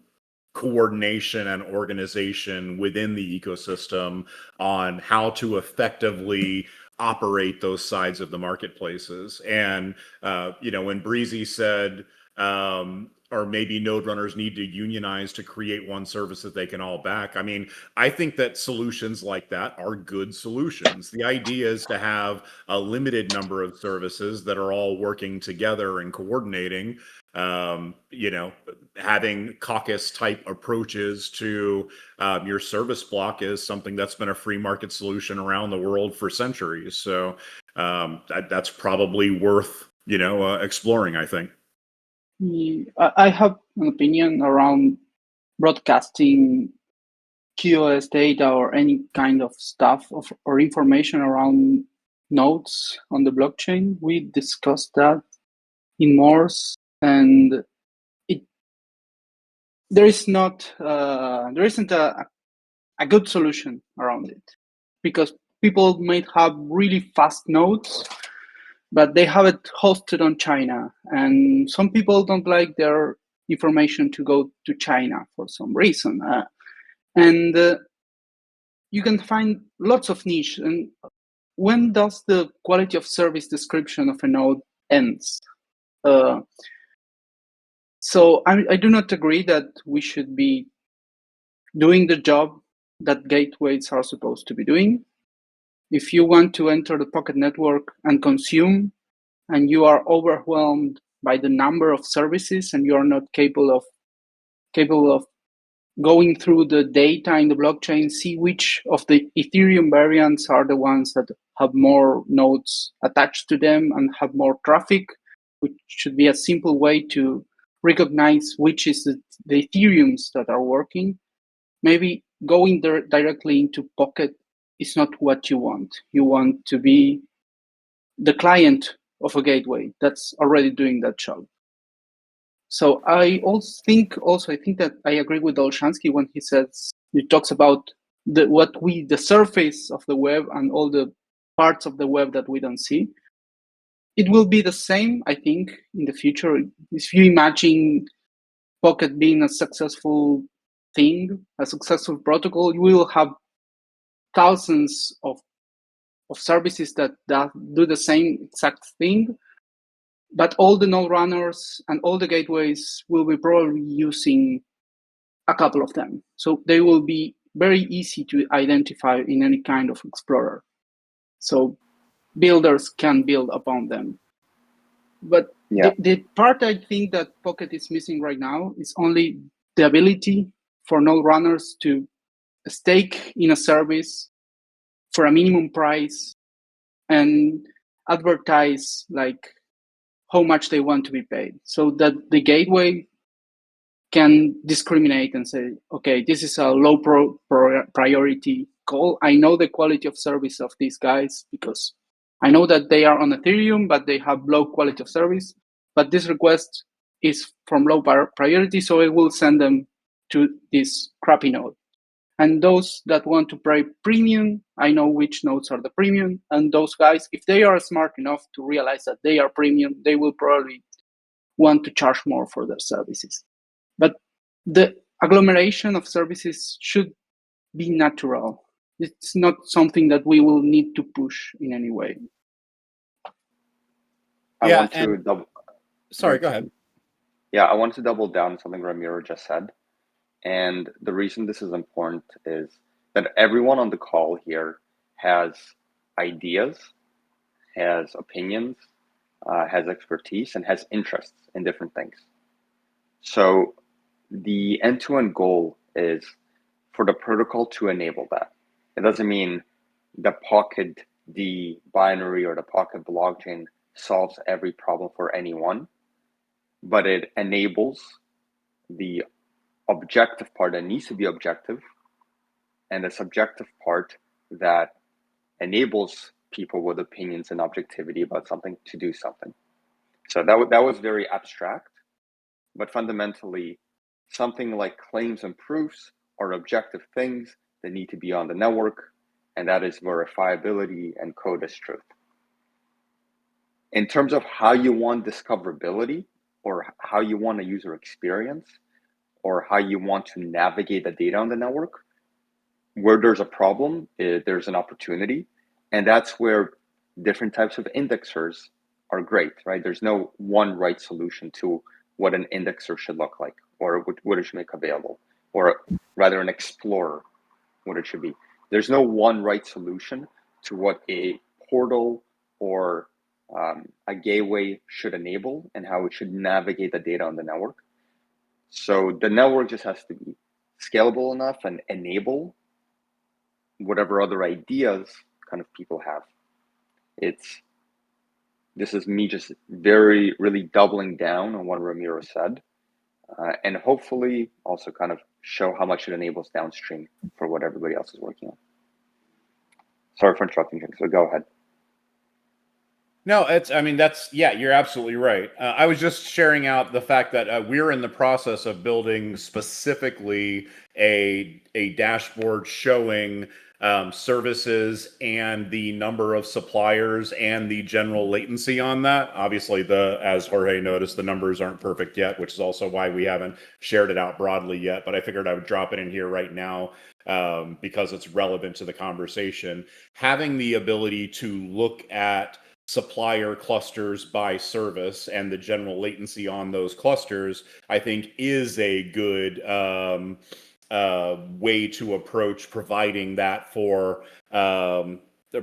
Speaker 1: coordination and organization within the ecosystem on how to effectively operate those sides of the marketplaces. And when Breezy said, or maybe node runners need to unionize to create one service that they can all back. I mean, I think that solutions like that are good solutions. The idea is to have a limited number of services that are all working together and coordinating. Having caucus type approaches to your service block is something that's been a free market solution around the world for centuries. So that's probably worth exploring, I think.
Speaker 6: I have an opinion around broadcasting QoS data or any kind of stuff or information around nodes on the blockchain. We discussed that in Morse, and there isn't a good solution around it, because people might have really fast nodes but they have it hosted on China, and some people don't like their information to go to China for some reason. And you can find lots of niche. And when does the quality of service description of a node ends? So I do not agree that we should be doing the job that gateways are supposed to be doing. If you want to enter the Pocket network and consume, and you are overwhelmed by the number of services, and you are not capable of going through the data in the blockchain, see which of the Ethereum variants are the ones that have more nodes attached to them and have more traffic, which should be a simple way to recognize which is the Ethereums that are working. Maybe going there directly into Pocket is not what you want. You want to be the client of a gateway that's already doing that job. So I think that I agree with Olshansky when he talks about the surface of the web and all the parts of the web that we don't see. It will be the same, I think, in the future. If you imagine Pocket being a successful thing, a successful protocol, you will have thousands of services that do the same exact thing, but all the node runners and all the gateways will be probably using a couple of them. So they will be very easy to identify in any kind of explorer. So builders can build upon them. But the part I think that Pocket is missing right now is only the ability for node runners to stake in a service for a minimum price and advertise like how much they want to be paid, so that the gateway can discriminate and say, okay, this is a low priority call. I know the quality of service of these guys because I know that they are on Ethereum, but they have low quality of service. But this request is from low priority, so it will send them to this crappy node. And those that want to pay premium, I know which nodes are the premium. And those guys, if they are smart enough to realize that they are premium, they will probably want to charge more for their services. But the agglomeration of services should be natural. It's not something that we will need to push in any way.
Speaker 1: Sorry, go ahead.
Speaker 3: Yeah, I want to double down on something Ramiro just said. And the reason this is important is that everyone on the call here has ideas, has opinions, has expertise, and has interests in different things. So the end-to-end goal is for the protocol to enable that. It doesn't mean the Pocket D binary or the Pocket blockchain solves every problem for anyone, but it enables the objective part that needs to be objective and the subjective part that enables people with opinions and objectivity about something to do something. So that was very abstract, but fundamentally, something like claims and proofs are objective things that need to be on the network, and that is verifiability and code as truth. In terms of how you want discoverability or how you want a user experience or how you want to navigate the data on the network, where there's a problem, there's an opportunity, and that's where different types of indexers are great, right? There's no one right solution to what an indexer should look like or what it should make available, or rather an explorer, what it should be. There's no one right solution to what a portal or a gateway should enable and how it should navigate the data on the network. So the network just has to be scalable enough and enable whatever other ideas kind of people have. This is me just really doubling down on what Ramiro said, and hopefully also kind of show how much it enables downstream for what everybody else is working on. Sorry for interrupting you, so go ahead.
Speaker 1: No, you're absolutely right. I was just sharing out the fact that we're in the process of building specifically a dashboard showing services and the number of suppliers and the general latency on that. Obviously, as Jorge noticed, the numbers aren't perfect yet, which is also why we haven't shared it out broadly yet. But I figured I would drop it in here right now because it's relevant to the conversation. Having the ability to look at supplier clusters by service and the general latency on those clusters, I think is a good way to approach providing that for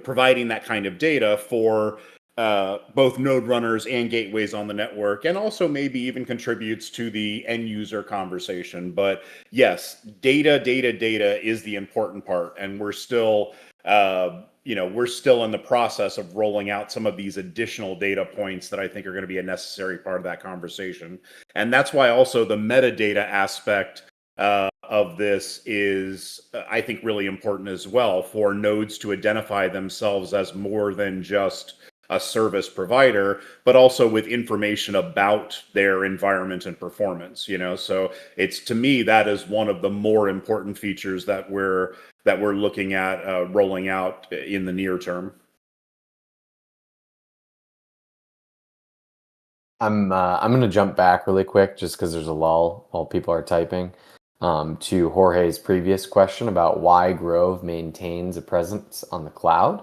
Speaker 1: providing that kind of data for both node runners and gateways on the network, and also maybe even contributes to the end user conversation. But yes, data is the important part, and we're still we're still in the process of rolling out some of these additional data points that I think are going to be a necessary part of that conversation. And that's why also the metadata aspect of this is, I think, really important as well for nodes to identify themselves as more than just a service provider, but also with information about their environment and performance. So it's, to me, that is one of the more important features that we're looking at rolling out in the near term.
Speaker 2: I'm going to jump back really quick just because there's a lull while people are typing to Jorge's previous question about why Grove maintains a presence on the cloud.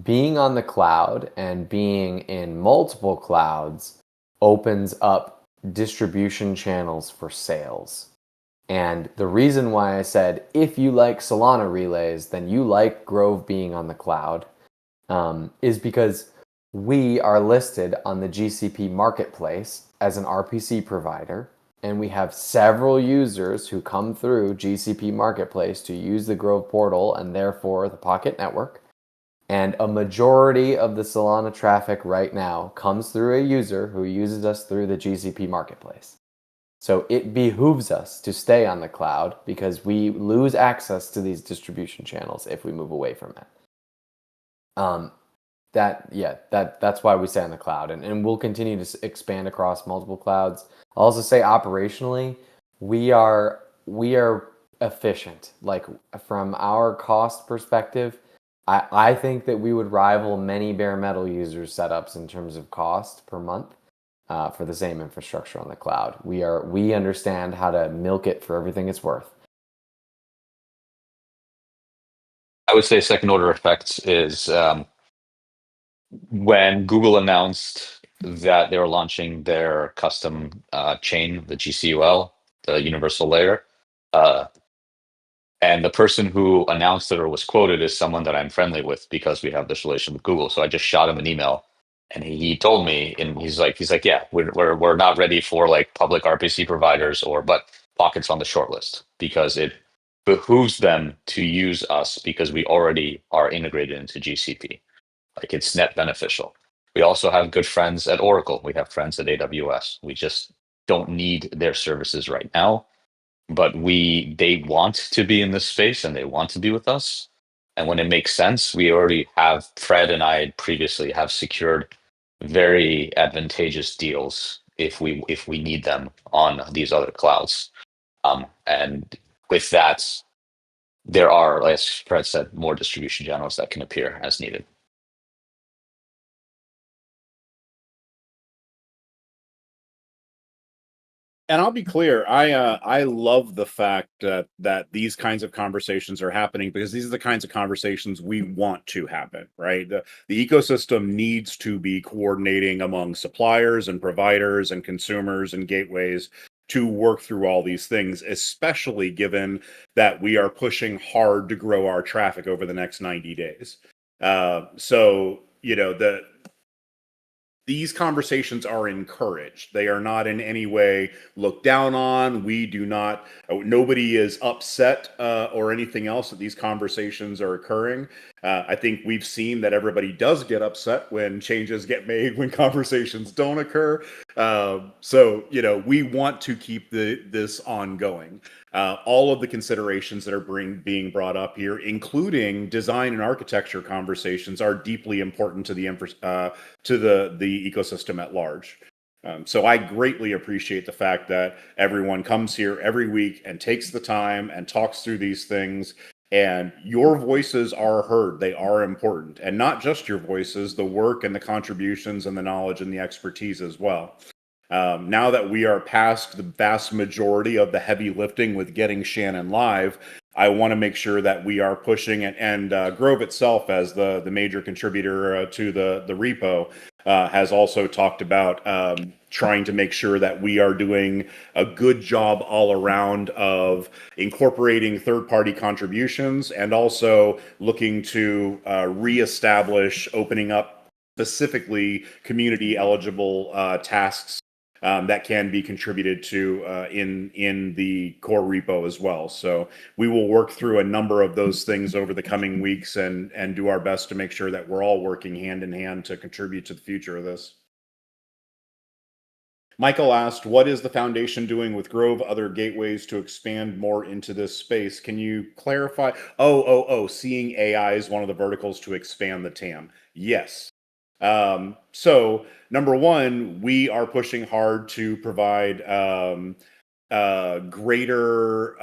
Speaker 2: Being on the cloud and being in multiple clouds opens up distribution channels for sales. And the reason why I said, if you like Solana relays, then you like Grove being on the cloud, is because we are listed on the GCP marketplace as an RPC provider, and we have several users who come through GCP marketplace to use the Grove portal and therefore the Pocket network. And a majority of the Solana traffic right now comes through a user who uses us through the GCP marketplace. So it behooves us to stay on the cloud because we lose access to these distribution channels if we move away from it. That's why we stay on the cloud, and we'll continue to expand across multiple clouds. I'll also say operationally, we are efficient. Like, from our cost perspective, I think that we would rival many bare metal users setups in terms of cost per month for the same infrastructure on the cloud. We understand how to milk it for everything it's worth.
Speaker 4: I would say second order effects is when Google announced that they were launching their custom chain, the GCUL, the universal layer. And the person who announced it or was quoted is someone that I'm friendly with because we have this relation with Google. So I just shot him an email, and he told me, and he's like, yeah, we're not ready for like public RPC providers but Pocket's on the short list because it behooves them to use us because we already are integrated into GCP. Like, it's net beneficial. We also have good friends at Oracle. We have friends at AWS. We just don't need their services right now, but they want to be in this space and they want to be with us. And when it makes sense, we already have, Fred and I previously have secured very advantageous deals if we need them on these other clouds. And with that, there are, as Fred said, more distribution channels that can appear as needed.
Speaker 1: And I'll be clear, I love the fact that these kinds of conversations are happening, because these are the kinds of conversations we want to happen, right? The ecosystem needs to be coordinating among suppliers and providers and consumers and gateways to work through all these things, especially given that we are pushing hard to grow our traffic over the next 90 days. So, these conversations are encouraged. They are not in any way looked down on. We do not, nobody is upset or anything else that these conversations are occurring. I think we've seen that everybody does get upset when changes get made, when conversations don't occur. So, we want to keep this ongoing. all of the considerations that are being brought up here, including design and architecture conversations, are deeply important to the ecosystem at large. So I greatly appreciate the fact that everyone comes here every week and takes the time and talks through these things. And your voices are heard. They are important. And not just your voices, the work and the contributions and the knowledge and the expertise as well. Now that we are past the vast majority of the heavy lifting with getting Shannon live, I want to make sure that we are pushing it. And Grove itself, as the major contributor to the repo, has also talked about trying to make sure that we are doing a good job all around of incorporating third-party contributions and also looking to reestablish opening up specifically community-eligible tasks that can be contributed to in the core repo as well. So we will work through a number of those things over the coming weeks and do our best to make sure that we're all working hand in hand to contribute to the future of this. Michael asked, what is the foundation doing with Grove other gateways to expand more into this space? Can you clarify? Seeing AI is one of the verticals to expand the TAM. Yes. So number one, we are pushing hard to provide greater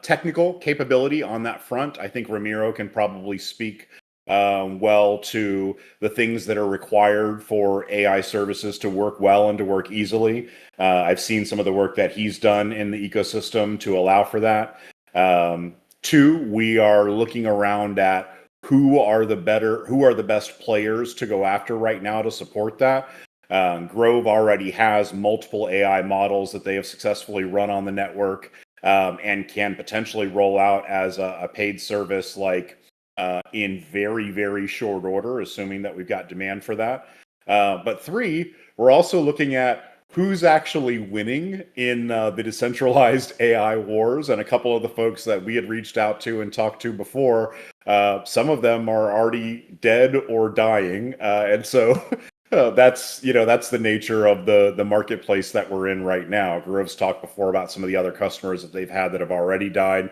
Speaker 1: technical capability on that front. I think Ramiro can probably speak well to the things that are required for AI services to work well and to work easily. I've seen some of the work that he's done in the ecosystem to allow for that. Two, we are looking around at who are the best players to go after right now to support that. Grove already has multiple AI models that they have successfully run on the network and can potentially roll out as a paid service in very, very short order, assuming that we've got demand for that. But three, we're also looking at who's actually winning in the decentralized AI wars. And a couple of the folks that we had reached out to and talked to before, some of them are already dead or dying. And so that's the nature of the marketplace that we're in right now. Grove's talked before about some of the other customers that they've had that have already died.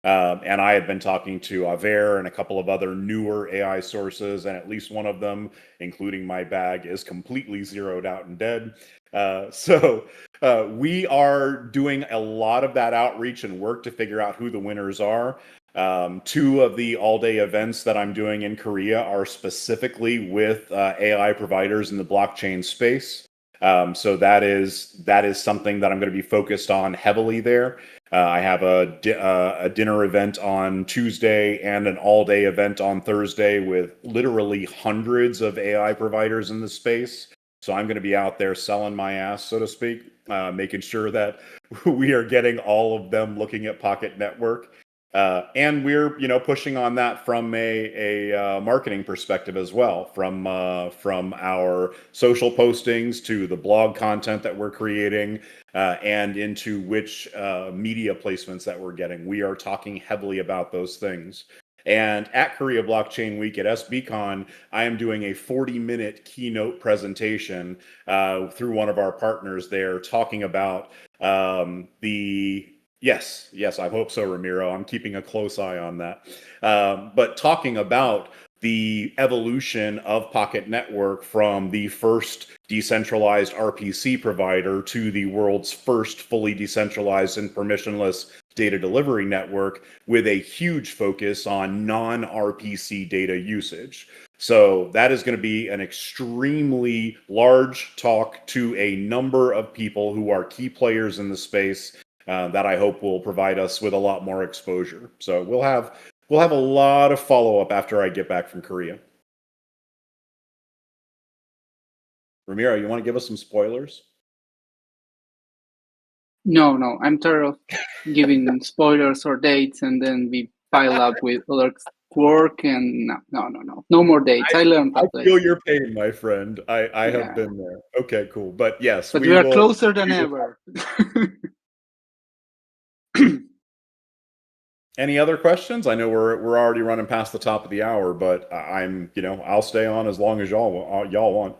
Speaker 1: And I had been talking to Aver and a couple of other newer AI sources, and at least one of them, including my bag, is completely zeroed out and dead. So we are doing a lot of that outreach and work to figure out who the winners are. Two of the all-day events that I'm doing in Korea are specifically with AI providers in the blockchain space. So that is something that I'm going to be focused on heavily there. I have a dinner event on Tuesday and an all-day event on Thursday with literally hundreds of AI providers in the space. So I'm going to be out there selling my ass, so to speak, making sure that we are getting all of them looking at Pocket Network. And we're pushing on that from a marketing perspective as well, from our social postings to the blog content that we're creating, and into which media placements that we're getting. We are talking heavily about those things. And at Korea Blockchain Week at SBCon, I am doing a 40-minute keynote presentation through one of our partners there, talking about Yes, I hope so, Ramiro. I'm keeping a close eye on that. But talking about the evolution of Pocket Network from the first decentralized RPC provider to the world's first fully decentralized and permissionless data delivery network, with a huge focus on non-RPC data usage. So that is going to be an extremely large talk to a number of people who are key players in the space that I hope will provide us with a lot more exposure. So we'll have a lot of follow-up after I get back from Korea. Ramiro, you want to give us some spoilers?
Speaker 6: No, I'm tired of giving spoilers or dates and then we pile up with other work and no more dates. I learned that
Speaker 1: I feel your pain, my friend. I have been there. Okay, cool. But yes,
Speaker 6: but we are closer than ever.
Speaker 1: Any other questions? I know we're already running past the top of the hour, but I'll stay on as long as y'all want.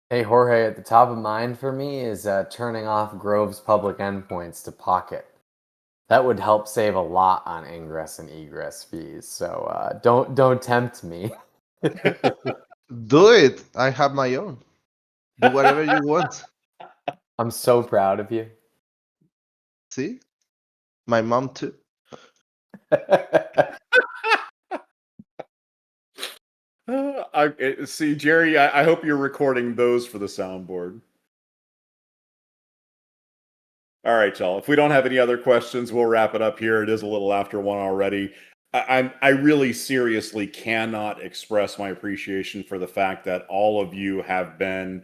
Speaker 2: Hey, Jorge, at the top of mind for me is turning off Grove's public endpoints to Pocket. That would help save a lot on ingress and egress fees. So don't tempt me.
Speaker 5: Do it. I have my own. Do whatever you want.
Speaker 2: I'm so proud of you.
Speaker 5: See? My mom too.
Speaker 1: See, Jerry, I hope you're recording those for the soundboard. All right, y'all. If we don't have any other questions, we'll wrap it up here. It is a little after 1 already. I really seriously cannot express my appreciation for the fact that all of you have been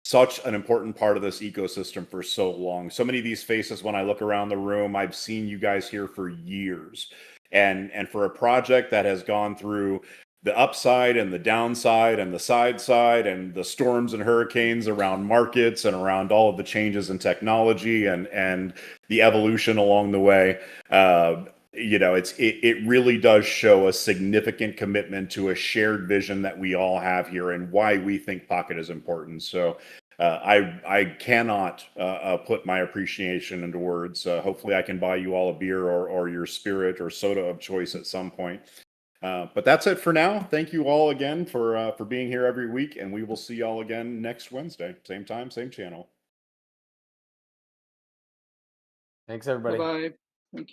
Speaker 1: such an important part of this ecosystem for so long. So many of these faces, when I look around the room, I've seen you guys here for years. And for a project that has gone through the upside and the downside and the side and the storms and hurricanes around markets and around all of the changes in technology and the evolution along the way, it really does show a significant commitment to a shared vision that we all have here and why we think Pocket is important. So I cannot put my appreciation into words. Hopefully I can buy you all a beer or your spirit or soda of choice at some point. But that's it for now. Thank you all again for being here every week, and we will see y'all again next Wednesday. Same time, same channel.
Speaker 2: Thanks, everybody.
Speaker 6: Bye-bye.